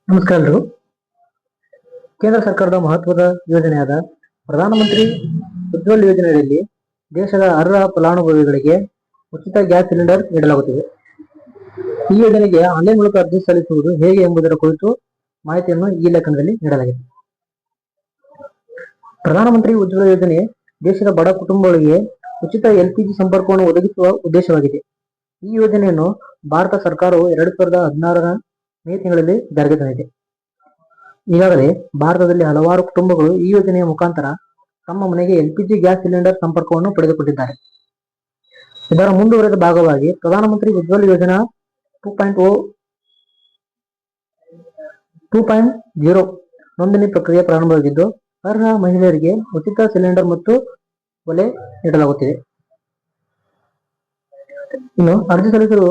ನಮಸ್ಕಾರಗಳು. ಕೇಂದ್ರ ಸರ್ಕಾರದ ಮಹತ್ವದ ಯೋಜನೆಯಾದ ಪ್ರಧಾನಮಂತ್ರಿ ಉಜ್ವಲ್ ಯೋಜನೆಯಲ್ಲಿ ದೇಶದ ಅರ್ಹ ಫಲಾನುಭವಿಗಳಿಗೆ ಉಚಿತ ಗ್ಯಾಸ್ ಸಿಲಿಂಡರ್ ನೀಡಲಾಗುತ್ತಿದೆ. ಈ ಯೋಜನೆಗೆ ಆನ್ಲೈನ್ ಮೂಲಕ ಅರ್ಜಿ ಸಲ್ಲಿಸುವುದು ಹೇಗೆ ಎಂಬುದರ ಕುರಿತು ಮಾಹಿತಿಯನ್ನು ಈ ಲೇಖನದಲ್ಲಿ ನೀಡಲಾಗಿದೆ. ಪ್ರಧಾನಮಂತ್ರಿ ಉಜ್ವಲ ಯೋಜನೆ ದೇಶದ ಬಡ ಕುಟುಂಬಗಳಿಗೆ ಉಚಿತ LPG ಸಂಪರ್ಕವನ್ನು ಒದಗಿಸುವ ಉದ್ದೇಶವಾಗಿದೆ. ಈ ಯೋಜನೆಯನ್ನು ಭಾರತ ಸರ್ಕಾರವು 2016ರ ಮೇ ತಿಂಗಳಲ್ಲಿ ಜಾರಿಗೆ ತಂದಿದೆ. ಈಗಾಗಲೇ ಭಾರತದಲ್ಲಿ ಹಲವಾರು ಕುಟುಂಬಗಳು ಈ ಯೋಜನೆಯ ಮುಖಾಂತರ ತಮ್ಮ ಮನೆಗೆ LPG ಗ್ಯಾಸ್ ಸಿಲಿಂಡರ್ ಸಂಪರ್ಕವನ್ನು ಪಡೆದುಕೊಂಡಿದ್ದಾರೆ. ಇದರ ಮುಂದುವರೆದ ಭಾಗವಾಗಿ ಪ್ರಧಾನಮಂತ್ರಿ ಉಜ್ವಲ್ ಯೋಜನಾ 2.0 ನೋಂದಣಿ ಪ್ರಕ್ರಿಯೆ ಪ್ರಾರಂಭವಾಗಿದ್ದು, ಅರ್ಹ ಮಹಿಳೆಯರಿಗೆ ಉಚಿತ ಸಿಲಿಂಡರ್ ಮತ್ತು ಒಲೆ ನೀಡಲಾಗುತ್ತಿದೆ. ಇನ್ನು ಅರ್ಜಿ ಸಲ್ಲಿಸಲು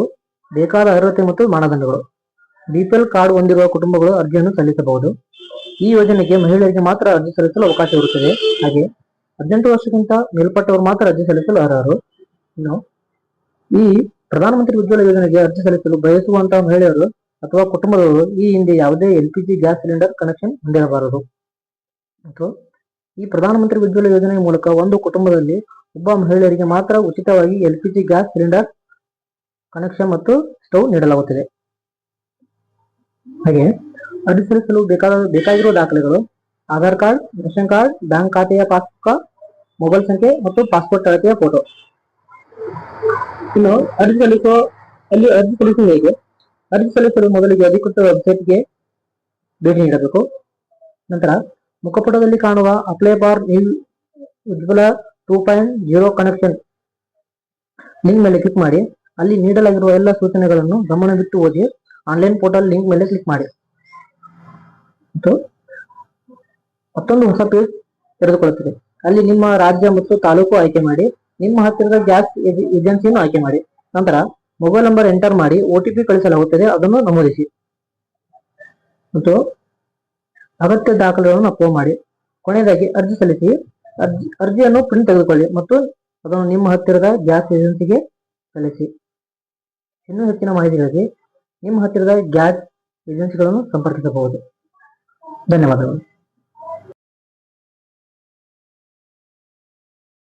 ಬೇಕಾದ ಅರ್ಹತೆ ಮತ್ತು ಮಾನದಂಡಗಳು. BPL ಕಾರ್ಡ್ ಹೊಂದಿರುವ ಕುಟುಂಬಗಳು ಅರ್ಜಿಯನ್ನು ಸಲ್ಲಿಸಬಹುದು. ಈ ಯೋಜನೆಗೆ ಮಹಿಳೆಯರಿಗೆ ಮಾತ್ರ ಅರ್ಜಿ ಸಲ್ಲಿಸಲು ಅವಕಾಶವಿರುತ್ತದೆ. ಹಾಗೆ 18 ವರ್ಷಕ್ಕಿಂತ ಮೇಲ್ಪಟ್ಟವರು ಮಾತ್ರ ಅರ್ಜಿ ಸಲ್ಲಿಸಲು ಅರ್ಹರು. ಇನ್ನು ಈ ಪ್ರಧಾನಮಂತ್ರಿ ಉಜ್ವಲ ಯೋಜನೆಗೆ ಅರ್ಜಿ ಸಲ್ಲಿಸಲು ಬಯಸುವಂತಹ ಮಹಿಳೆಯರು ಅಥವಾ ಕುಟುಂಬದವರು ಈ ಹಿಂದೆ ಯಾವುದೇ LPG ಗ್ಯಾಸ್ ಸಿಲಿಂಡರ್ ಕನೆಕ್ಷನ್ ಹೊಂದಿರಬಾರದು. ಮತ್ತು ಈ ಪ್ರಧಾನಮಂತ್ರಿ ಉಜ್ವಲ ಯೋಜನೆಯ ಮೂಲಕ ಒಂದು ಕುಟುಂಬದಲ್ಲಿ ಒಬ್ಬ ಮಹಿಳೆಯರಿಗೆ ಮಾತ್ರ ಉಚಿತವಾಗಿ LPG ಗ್ಯಾಸ್ ಸಿಲಿಂಡರ್ ಕನೆಕ್ಷನ್ ಮತ್ತು ಸ್ಟವ್ ನೀಡಲಾಗುತ್ತದೆ. ಹಾಗೆ ಅರ್ಜಿ ಸಲ್ಲಿಸಲು ಬೇಕಾಗಿರುವ ದಾಖಲೆಗಳು: Aadhaar card, ration card, bank ಖಾತೆಯ ಪಾಸ್ಬುಕ್, ಮೊಬೈಲ್ ಸಂಖ್ಯೆ ಮತ್ತು ಪಾಸ್ಪೋರ್ಟ್ ಅಳತೆಯ ಫೋಟೋ. ಇನ್ನು ಅರ್ಜಿ ಸಲ್ಲಿಸುವ ಹೇಗೆ? ಅರ್ಜಿ ಸಲ್ಲಿಸಲು ಮೊದಲಿಗೆ ಅಧಿಕೃತ ವೆಬ್ಸೈಟ್ಗೆ ಭೇಟಿ ನೀಡಬೇಕು. ನಂತರ ಮುಖಪುಟದಲ್ಲಿ ಕಾಣುವ apply for new Ujjwala 2.0 connection link ಮೇಲೆ ಕ್ಲಿಕ್ ಮಾಡಿ. ಅಲ್ಲಿ ನೀಡಲಾಗಿರುವ ಎಲ್ಲ ಸೂಚನೆಗಳನ್ನು ಗಮನವಿಟ್ಟು ಓದಿ ಆನ್ಲೈನ್ ಪೋರ್ಟಲ್ ಲಿಂಕ್ ಮೇಲೆ ಕ್ಲಿಕ್ ಮಾಡಿ. ಮತ್ತು ಮತ್ತೊಂದು ಹೊಸ ಪೇಜ್ ತೆರೆದುಕೊಳ್ಳುತ್ತದೆ. ಅಲ್ಲಿ ನಿಮ್ಮ ರಾಜ್ಯ ಮತ್ತು ತಾಲೂಕು ಆಯ್ಕೆ ಮಾಡಿ, ನಿಮ್ಮ ಹತ್ತಿರದ ಗ್ಯಾಸ್ ಏಜೆನ್ಸಿಯನ್ನು ಆಯ್ಕೆ ಮಾಡಿ. ನಂತರ ಮೊಬೈಲ್ ನಂಬರ್ ಎಂಟರ್ ಮಾಡಿ OTP ಕಳಿಸಲಾಗುತ್ತದೆ, ಅದನ್ನು ನಮೂದಿಸಿ. ಮತ್ತು ಅಗತ್ಯ ದಾಖಲೆಗಳನ್ನು ಅಪ್ಲೋಡ್ ಮಾಡಿ. ಕೊನೆಯದಾಗಿ ಅರ್ಜಿ ಸಲ್ಲಿಸಿ. ಅರ್ಜಿಯನ್ನು ಪ್ರಿಂಟ್ ತೆಗೆದುಕೊಳ್ಳಿ ಮತ್ತು ಅದನ್ನು ನಿಮ್ಮ ಹತ್ತಿರದ ಗ್ಯಾಸ್ ಏಜೆನ್ಸಿಗೆ ಸಲ್ಲಿಸಿ. ಇನ್ನೂ ಹೆಚ್ಚಿನ ಮಾಹಿತಿಗಾಗಿ ನಿಮ್ಮ ಹತ್ತಿರದ ಗ್ಯಾಸ್ ಏಜೆನ್ಸಿಗಳನ್ನು ಸಂಪರ್ಕಿಸಬಹುದು. ಧನ್ಯವಾದಗಳು.